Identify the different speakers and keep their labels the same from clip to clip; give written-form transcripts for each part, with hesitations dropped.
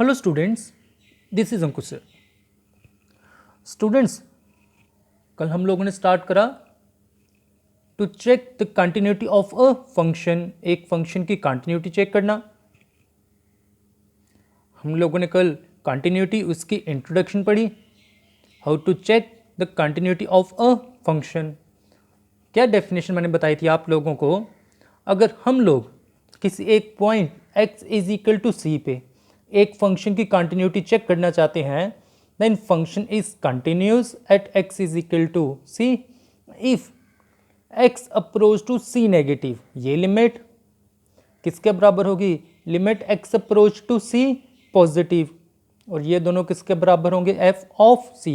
Speaker 1: Hello students, this is Ankush sir. Students, कल हम लोगों ने स्टार्ट करा to check the continuity of a function. एक फंक्शन की कंटिन्यूटी चेक करना। हम लोगों ने कल कंटिन्यूटी, उसकी इंट्रोडक्शन पढ़ी। How to check the continuity of a function. क्या डेफिनेशन मैंने बताई थी आप लोगों को? अगर हम लोग किसी एक point x is equal to c पे एक फंक्शन की कंटिन्यूटी चेक करना चाहते हैं, then function is continuous at x is equal to c if x approach to c negative. ये लिमिट किसके बराबर होगी? Limit x approach to c positive. और ये दोनों किसके बराबर होंगे? f of c,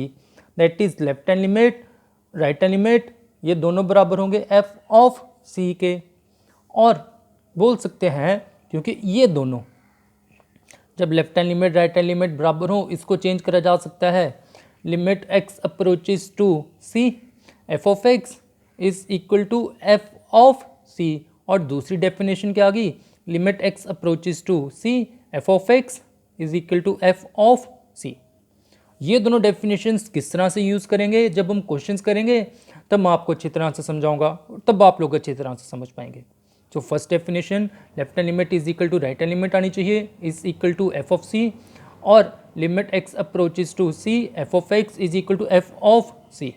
Speaker 1: that is left hand limit, right hand limit, ये दोनों बराबर होंगे f ऑफ c के। और बोल सकते हैं क्योंकि ये दोनों जब left hand limit right hand limit बराबर हो, इसको चेंज करा जा सकता है। Limit x approaches to c, f of x is equal to f of c। और दूसरी डेफिनेशन क्या आ गई? Limit x approaches to c, f of x is equal to f of c। ये दोनों डेफिनेशंस किस तरह से यूज़ करेंगे? जब हम क्वेश्चंस करेंगे तब मैं आपको अच्छी तरह से समझाऊंगा, तब आप लोग अच्छी तरह से समझ पाएंगे। तो first definition, left hand limit is equal to right hand limit आनी चाहिए, is equal to f of c. और limit x approaches to c, f of x is equal to f of c.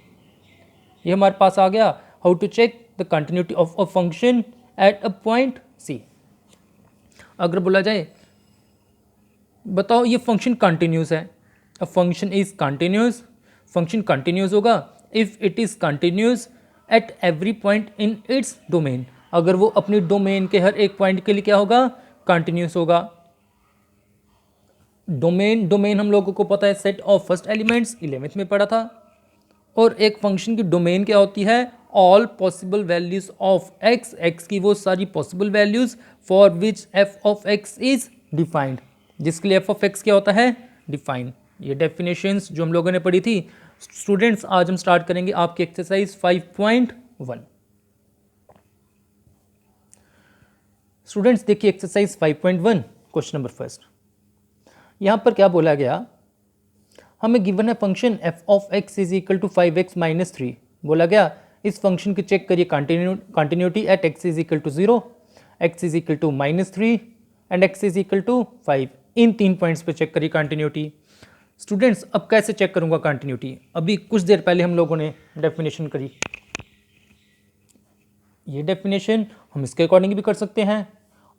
Speaker 1: ये हमारे पास आ गया। How to check the continuity of a function at a point c. अगर बोला जाए बताओ ये फंक्शन कंटिन्यूस है, a function is continuous, function continuous होगा if it is continuous at every point in its domain. अगर वो अपनी डोमेन के हर एक पॉइंट के लिए क्या होगा? कंटिन्यूस होगा। डोमेन हम लोगों को पता है, set of first elements, 11th में पढ़ा था। और एक फंक्शन की डोमेन क्या होती है? All possible values of x, x की वो सारी possible values for which F of x is defined, जिसके लिए एफ ऑफ एक्स क्या होता है? डिफाइंड। ये डेफिनेशंस जो हम लोगों ने पढ़ी थी। स्टूडेंट्स, आज हम स्टार्ट करेंगे आपकी एक्सरसाइज 5.1। स्टूडेंट्स देखिए एक्सरसाइज 5.1, क्वेश्चन नंबर फर्स्ट। यहाँ पर क्या बोला गया? हमें गिवन है function f of x is equal to 5x minus 3। बोला गया इस फंक्शन की चेक करिए continuity at x is equal to 0, x is equal to minus 3 and x is equal to 5। इन 3 पॉइंट्स पे चेक करिए कंटिन्यूटी। स्टूडेंट्स, अब कैसे चेक करूंगा कंटिन्यूटी? अभी कुछ देर पहले हम लोगों ने डेफिनेशन करी। ये डेफिनेशन हम इसके अकॉर्डिंग भी कर सकते हैं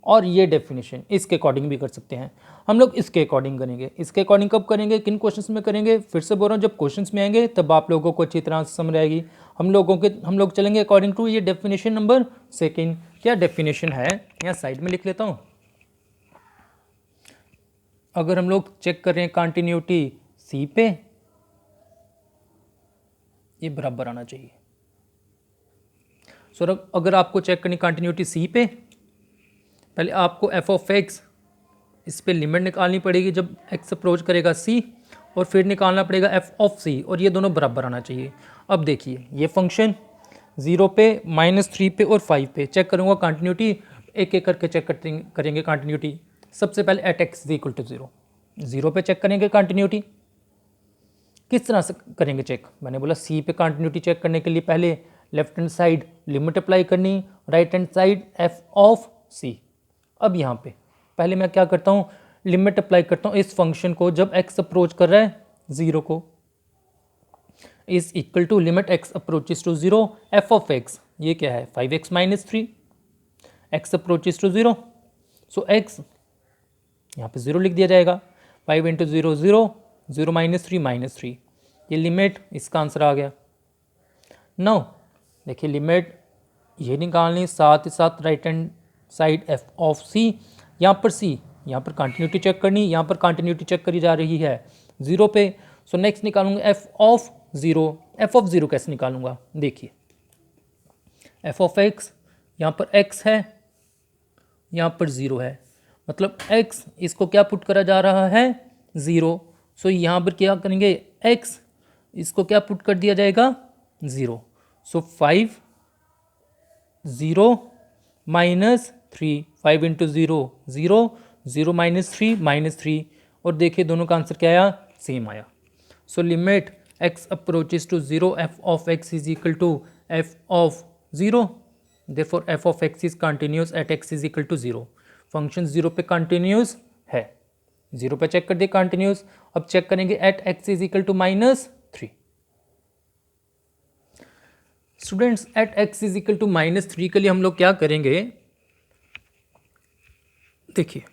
Speaker 1: और ये डेफिनेशन इसके अकॉर्डिंग भी कर सकते हैं। हम लोग इसके अकॉर्डिंग करेंगे। इसके अकॉर्डिंग कब करेंगे? किन क्वेश्चंस में करेंगे? फिर से बोल रहा हूँ, जब क्वेश्चंस में आएंगे तब आप लोगों को अच्छी तरह से समझ आएगी। हम लोग चलेंगे अकॉर्डिंग टू ये डेफिनेशन नंबर सेकेंड। क्या डेफिनेशन है? यहाँ साइड में लिख लेता हूँ। अगर हम लोग चेक कर रहे हैं कंटिन्यूटी सी पे, ये बराबर आना चाहिए। सो अगर आपको चेक करनी कंटिन्यूटी सी पे, पहले आपको एफ ऑफ एक्स, इस पे लिमिट निकालनी पड़ेगी जब एक्स अप्रोच करेगा सी, और फिर निकालना पड़ेगा एफ ऑफ सी, और ये दोनों बराबर आना चाहिए। अब देखिए ये फंक्शन 0 पे, -3 पे और 5 पे चेक करूँगा कंटिन्यूटी। एक एक करके चेक करेंगे कंटिन्यूटी। सबसे पहले at x is equal to 0 पे चेक करेंगे कंटिन्यूटी। किस तरह से करेंगे चेक? मैंने बोला सी पे कंटिन्यूटी चेक करने के लिए पहले left hand side limit apply करनी, right hand side f of c. अब यहाँ पे पहले मैं क्या करता हूँ? लिमिट अप्लाई करता हूँ इस फंक्शन को जब x अप्रोच कर रहा है 0 को, is equal to limit x approaches to 0 f of x. ये क्या है? 5x minus 3, x approaches to 0, so x यहाँ पे 0 लिख दिया जाएगा। 5 इंटू 0 0, 0 माइनस 3, ये लिमिट, इसका आंसर आ गया। नाउ देखिए लिमिट ये निकालनी, साथ ही साथ right hand side f of c. यहाँ पर सी, यहाँ पर कंटिन्यूटी चेक करनी, यहाँ पर कंटिन्यूटी चेक करी जा रही है 0 पे। सो नेक्स्ट निकालूंगा एफ ऑफ 0। एफ ऑफ 0 कैसे निकालूंगा? देखिए एफ ऑफ एक्स, यहाँ पर एक्स है, यहाँ पर 0 है, मतलब एक्स इसको क्या पुट करा जा रहा है? 0। सो यहाँ पर क्या करेंगे? एक्स इसको क्या पुट कर दिया जाएगा? 0। सो 5 0 माइनस 3, 5 इंटू 0 0, 0 माइनस 3 -3, और देखिए दोनों का आंसर क्या आया, सेम आया। So limit x approaches to 0 f of x is equal to f of 0, therefore f of x is continuous at x is equal to 0। Function 0 पे कंटिन्यूस है, 0 पे चेक कर दिए कंटिन्यूस। अब चेक करेंगे at x is equal to -3। Students at x is equal to -3 के लिए हम लोग क्या करेंगे, देखिए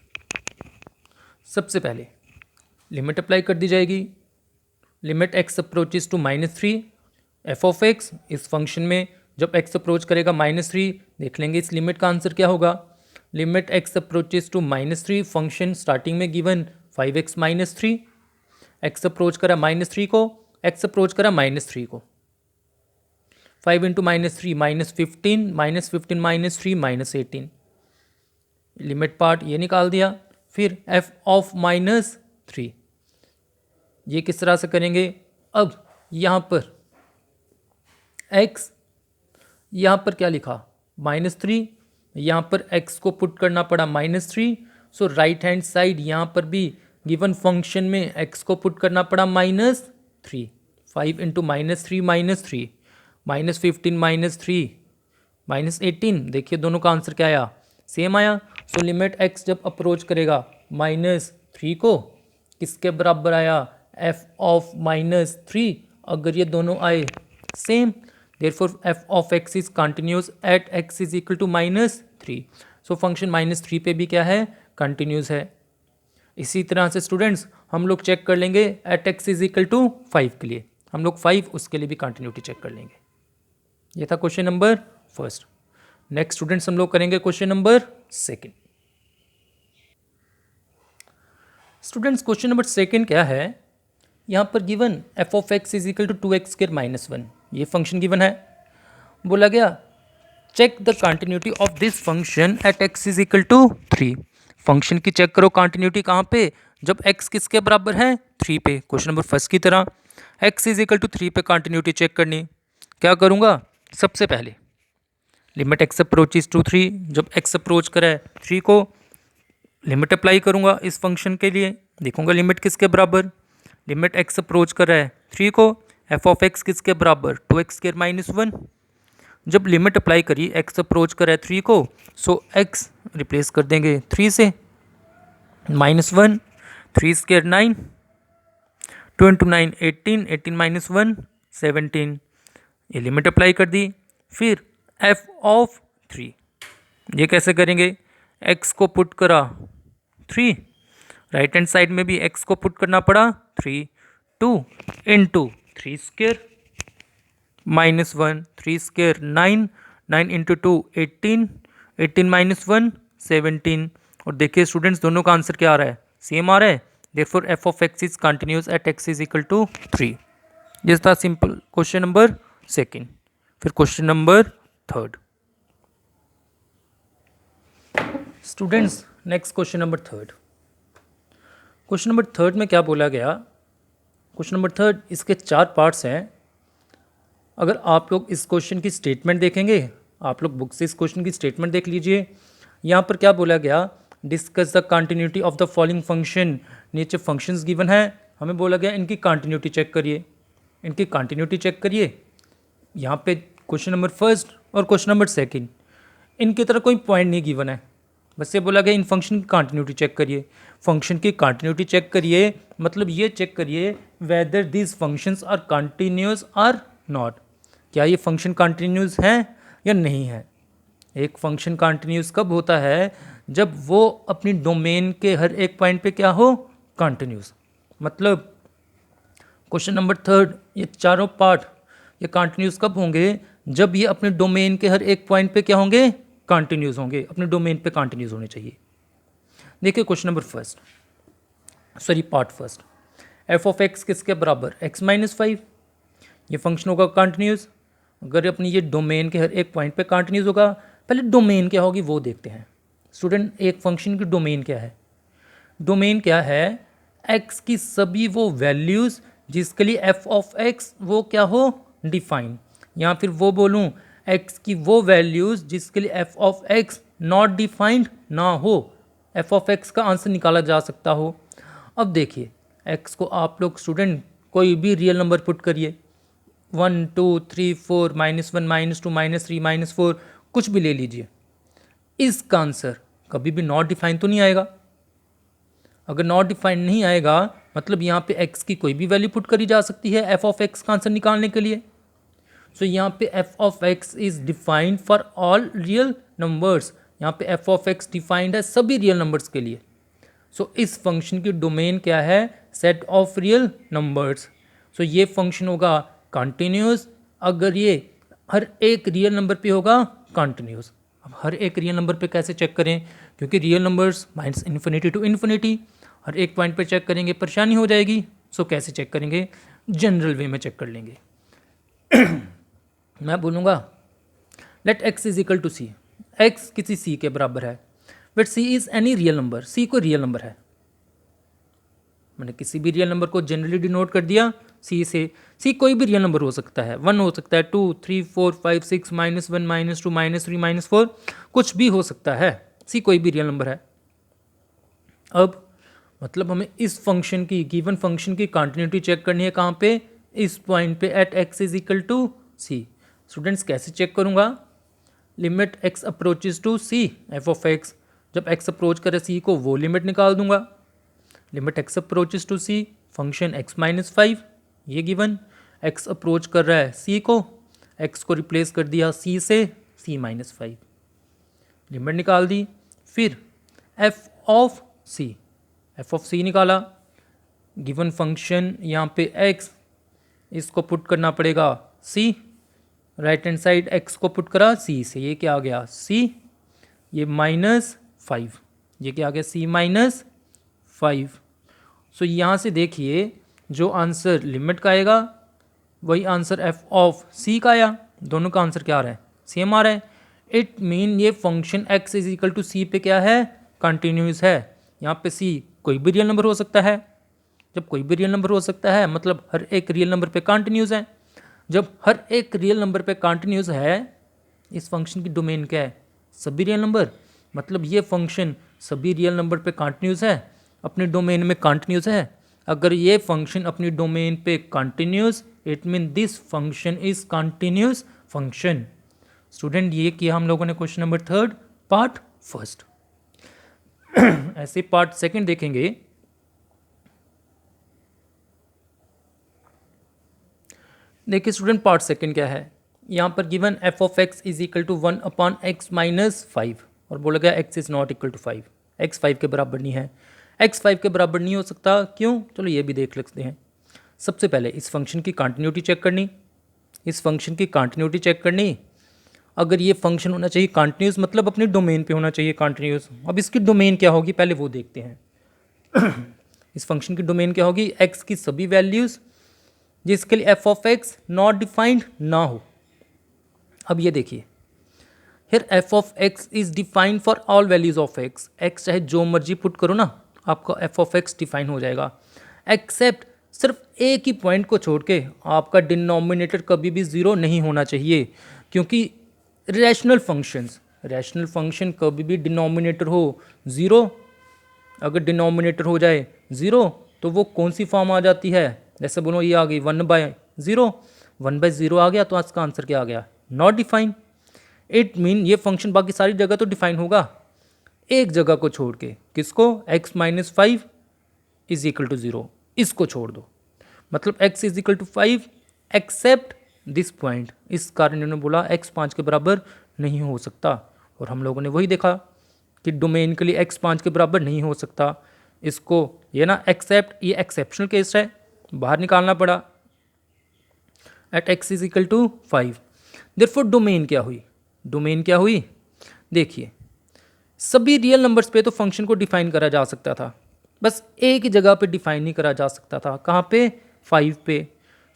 Speaker 1: सबसे पहले लिमिट अप्लाई कर दी जाएगी। Limit x approaches to -3 f of x, इस फंक्शन में जब x अप्रोच करेगा -3, देख लेंगे इस लिमिट का आंसर क्या होगा। Limit x approaches to -3, function starting में गिवन 5x -3, x अप्रोच करा -3 को, x अप्रोच करा -3 को, 5 इंटू -3 -15, -15 -3 -18, लिमिट पार्ट ये निकाल दिया। फिर f ऑफ -3, ये किस तरह से करेंगे, अब यहाँ पर x, यहाँ पर क्या लिखा -3, यहाँ पर x को पुट करना पड़ा -3, सो राइट हैंड साइड यहाँ पर भी गिवन फंक्शन में x को पुट करना पड़ा -3, 5 इंटू -3 -3, -15 -3 -18, देखिए दोनों का आंसर क्या आया, सेम आया। सो लिमिट x जब अप्रोच करेगा -3 को, किसके बराबर आया, f ऑफ -3, अगर ये दोनों आए same, therefore f of x is continuous at x is equal to -3। So function -3 पे भी क्या है, कंटिन्यूस है। इसी तरह से स्टूडेंट्स हम लोग चेक कर लेंगे at x is equal to 5 के लिए, हम लोग 5 उसके लिए भी कंटिन्यूटी चेक कर लेंगे। ये था question number first. Next students हम लोग करेंगे question number second. Students question number second क्या है, यहाँ पर given f of x is equal to 2x² -1, ये फंक्शन गिवन है। बोला गया check the continuity of this function at x is equal to 3। Function की चेक करो कंटिन्यूटी कहाँ पे, जब x किसके बराबर है, 3 पे। क्वेश्चन नंबर फर्स्ट की तरह x इज इक्वल टू 3 पे कंटिन्यूटी चेक करनी, क्या करूँगा, सबसे पहले लिमिट x अप्रोचेस टू 3, जब x अप्रोच करा है 3 को, लिमिट अप्लाई करूँगा इस फंक्शन के लिए, देखूँगा लिमिट किसके बराबर, लिमिट x अप्रोच कर रहा है 3 को, f ऑफ x किसके बराबर, 2x² -1, जब लिमिट अप्लाई करी x अप्रोच कर रहा है 3 को, सो x रिप्लेस कर देंगे 3 से, -1, 3² 9, 2 इंटू 9 18, 18 -1 17, ये लिमिट अप्लाई कर दी। फिर f ऑफ 3, ये कैसे करेंगे, x को पुट करा 3, राइट हैंड साइड में भी x को पुट करना पड़ा 3, 2 इंटू 3² -1, 3² 9, 9 इंटू 2 18, 18 -1 17, और देखिए स्टूडेंट्स दोनों का आंसर क्या आ रहा है, सेम आ रहा है। Therefore f of x is continuous at x is equal to 3। ये था सिंपल क्वेश्चन नंबर सेकंड। फिर question number third. Students next question number third. Question number third में क्या बोला गया, क्वेश्चन नंबर थर्ड इसके 4 पार्ट्स हैं। अगर आप लोग इस क्वेश्चन की स्टेटमेंट देखेंगे, आप लोग बुक से इस क्वेश्चन की स्टेटमेंट देख लीजिए। यहाँ पर क्या बोला गया, discuss the continuity of the following function, नीचे फंक्शंस गिवन है, हमें बोला गया इनकी कंटिन्यूटी चेक करिए, इनकी कंटिन्यूटी चेक करिए। यहाँ पे क्वेश्चन नंबर फर्स्ट और क्वेश्चन नंबर सेकंड, इनकी तरह कोई पॉइंट नहीं गिवन है, बस ये बोला गया इन फंक्शन की कंटिन्यूटी चेक करिए। फंक्शन की कंटिन्यूटी चेक करिए मतलब ये चेक करिए whether this functions are continuous or not, क्या ये फंक्शन कंटिन्यूस है या नहीं है। एक फंक्शन कंटिन्यूस कब होता है, जब वो अपनी डोमेन के हर एक पॉइंट पे क्या हो, कंटिन्यूस। मतलब क्वेश्चन नंबर थर्ड, ये चारों पार्ट ये कंटिन्यूस कब होंगे, जब ये अपने डोमेन के हर एक पॉइंट पे क्या होंगे, कंटिन्यूस होंगे, अपने डोमेन पे कंटिन्यूस होने चाहिए। देखिए question number first, sorry part first, f of x किसके बराबर, x -5, ये फंक्शन होगा कंटिन्यूस अगर अपनी ये डोमेन के हर एक पॉइंट पे कंटिन्यूस होगा। पहले डोमेन क्या होगी वो देखते हैं। स्टूडेंट एक फंक्शन की डोमेन क्या है, डोमेन क्या है, x की सभी वो वैल्यूज़ जिसके लिए f ऑफ x वो क्या हो, डिफाइन, या फिर वो बोलूँ x की वो वैल्यूज़ जिसके लिए f of x not defined ना हो, f ऑफ x का आंसर निकाला जा सकता हो। अब देखिए x को आप लोग स्टूडेंट कोई भी रियल नंबर पुट करिए, 1 2 3 4 -1 -2 -3 -4 कुछ भी ले लीजिए, इसका आंसर कभी भी नॉट डिफाइन तो नहीं आएगा। अगर नॉट डिफाइन नहीं आएगा मतलब यहाँ पे x की कोई भी वैल्यू पुट करी जा सकती है f ऑफ x का आंसर निकालने के लिए। सो यहाँ पे f of x is defined for all real numbers, यहाँ पे f ऑफ x डिफाइंड है सभी रियल नंबर्स के लिए। सो इस फंक्शन की डोमेन क्या है, सेट ऑफ रियल नंबर्स। सो ये फंक्शन होगा कंटिन्यूस अगर ये हर एक रियल नंबर पे होगा कंटिन्यूस। अब हर एक रियल नंबर पे कैसे चेक करें, क्योंकि real numbers minus infinity to infinity, हर एक पॉइंट पे चेक करेंगे परेशानी हो जाएगी। सो कैसे चेक करेंगे, जनरल वे में चेक कर लेंगे। मैं बोलूँगा let x is equal to c, x किसी c के बराबर है, but c is any real number, c कोई रियल नंबर है, मैंने किसी भी रियल नंबर को जनरली डिनोट कर दिया c से। c कोई भी रियल नंबर हो सकता है, 1 हो सकता है, 2 3 4 5 6 -1 -2 -3 -4 कुछ भी हो सकता है, c कोई भी रियल नंबर है। अब मतलब हमें इस फंक्शन की गिवन फंक्शन की कंटिन्यूटी चेक करनी है, कहाँ पे, इस पॉइंट पे at x is equal to c। Students कैसे चेक करूँगा, limit x approaches to c f of x, जब x अप्रोच करे c को वो लिमिट निकाल दूंगा, limit x approaches to c function x -5 ये गिवन, x अप्रोच कर रहा है c को, x को रिप्लेस कर दिया c से c -5, लिमिट निकाल दी। फिर f ऑफ c निकाला, गिवन फंक्शन यहाँ पे x, इसको पुट करना पड़ेगा c, right hand side x को पुट करा c से, ये क्या आ गया c, ये -5, ये क्या आ गया c -5। सो यहाँ से देखिए जो आंसर लिमिट का आएगा वही आंसर f ऑफ c का आया, दोनों का आंसर क्या आ रहा है, सेम आ रहा है। इट मीन ये function x is equal to c पे क्या है, कंटिन्यूस है। यहाँ पे c कोई भी रियल नंबर हो सकता है, जब कोई भी रियल नंबर हो सकता है मतलब हर एक रियल नंबर पे कंटिन्यूस है। जब हर एक रियल नंबर पे कंटिन्यूस है, इस फंक्शन की डोमेन क्या है, सभी रियल नंबर, मतलब ये फंक्शन सभी रियल नंबर पे कंटिन्यूस है, अपने डोमेन में कंटिन्यूस है। अगर ये फंक्शन अपनी डोमेन पे continuous, it mean this function is continuous function. Student ये किया हम लोगों ने क्वेश्चन नंबर 3 पार्ट फर्स्ट। ऐसे पार्ट सेकंड देखेंगे। देखिए स्टूडेंट पार्ट सेकंड क्या है, यहाँ पर given f of x is equal to 1 upon x -5 और बोला गया x is not equal to 5, x 5 के बराबर नहीं है। x 5 के बराबर नहीं हो सकता, क्यों, चलो ये भी देख लेते हैं। सबसे पहले इस फंक्शन की कंटिन्यूटी चेक करनी, इस फंक्शन की कंटिन्यूटी चेक करनी। अगर ये फंक्शन होना चाहिए कंटिन्यूस मतलब अपने डोमेन पे होना चाहिए कंटिन्यूस। अब इसकी डोमेन क्या होगी पहले वो देखते हैं। इस फंक्शन की डोमेन क्या होगी, x की सभी वैल्यूज़ जिसके लिए f of x not defined ना हो। अब ये देखिए here f of x is defined for all values of x, x चाहे जो मर्जी पुट करो ना आपका f ऑफ x डिफाइन हो जाएगा, एक्सेप्ट सिर्फ एक ही पॉइंट को छोड़ के आपका डिनोमिनेटर कभी भी ज़ीरो नहीं होना चाहिए, क्योंकि रैशनल फंक्शन कभी भी डिनोमिनेटर हो ज़ीरो, अगर डिनोमिनेटर हो जाए ज़ीरो तो वो कौन सी फॉर्म आ जाती है, जैसे बोलो ये आ गई 1/0, 1/0 आ गया तो इसका आंसर क्या आ गया, नॉट डिफाइन। इट मीन ये फंक्शन बाकी सारी जगह तो डिफाइन होगा, एक जगह को छोड़ के, किसको, x -5 इज इक्वल टू 0, इसको छोड़ दो, मतलब x is equal to 5 except this point. इस कारण इन्होंने बोला x 5 के बराबर नहीं हो सकता, और हम लोगों ने वही देखा कि डोमेन के लिए x 5 के बराबर नहीं हो सकता। इसको ये ना एक्सेप्ट, ये एक्सेप्शनल केस है, बाहर निकालना पड़ा at x is equal to 5। Therefore domain क्या हुई, देखिए सभी रियल नंबर्स पे तो फंक्शन को डिफाइन करा जा सकता था, बस एक ही जगह पे डिफाइन नहीं करा जा सकता था, कहाँ पे, 5 पे।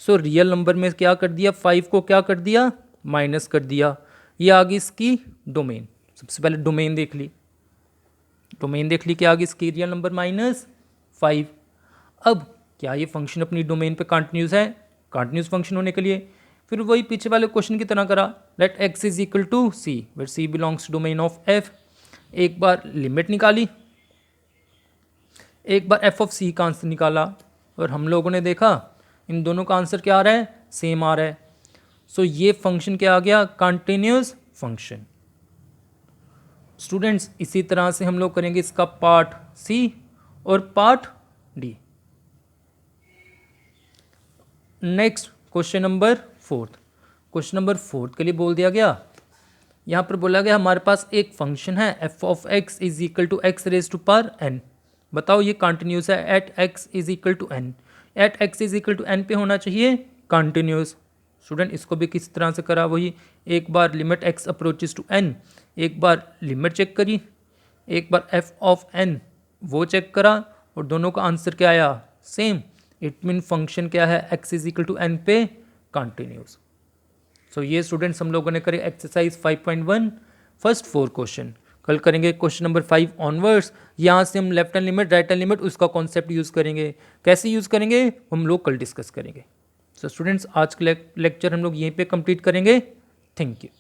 Speaker 1: सो रियल नंबर में क्या कर दिया, 5 को क्या कर दिया, माइनस कर दिया, ये आ गई इसकी डोमेन। सबसे पहले डोमेन देख ली क्या आ गई इसकी, रियल नंबर -5। अब क्या ये फंक्शन अपनी डोमेन पे कंटिन्यूस है, कंटिन्यूस फंक्शन होने के लिए फिर वही पीछे वाले क्वेश्चन की तरह करा, let x is equal to c where c belongs to domain of f। एक बार लिमिट निकाली, एक बार एफ ऑफ सी का आंसर निकाला और हम लोगों ने देखा इन दोनों का आंसर क्या आ रहा है, सेम आ रहा है। सो ये फंक्शन क्या आ गया, कंटिन्यूस फंक्शन। स्टूडेंट्स इसी तरह से हम लोग करेंगे इसका पार्ट सी और part D. Next question number fourth. Question number fourth के लिए बोल दिया गया, यहाँ पर बोला गया हमारे पास एक फंक्शन है f of x is equal to x raise to power n. बताओ ये कंटिन्यूस है at x is equal to n. At x is equal to n पे होना चाहिए कंटिन्यूस। स्टूडेंट इसको भी किस तरह से करा, वही एक बार limit x approaches to n, एक बार लिमिट चेक करी, एक बार एफ ऑफ एन वो चेक करा और दोनों का आंसर क्या आया, सेम। इट मीन फंक्शन क्या है, x is equal to n पे कंटिन्यूस। सो ये स्टूडेंट्स हम लोगों ने करे एक्सरसाइज 5.1 फर्स्ट 4 क्वेश्चन। कल करेंगे क्वेश्चन नंबर 5 ऑनवर्ड्स। यहाँ से हम left hand limit right hand limit उसका कॉन्सेप्ट यूज़ करेंगे, कैसे यूज़ करेंगे हम लोग कल डिस्कस करेंगे। सो स्टूडेंट्स आज का लेक्चर हम लोग यहीं पे कंप्लीट करेंगे। Thank you.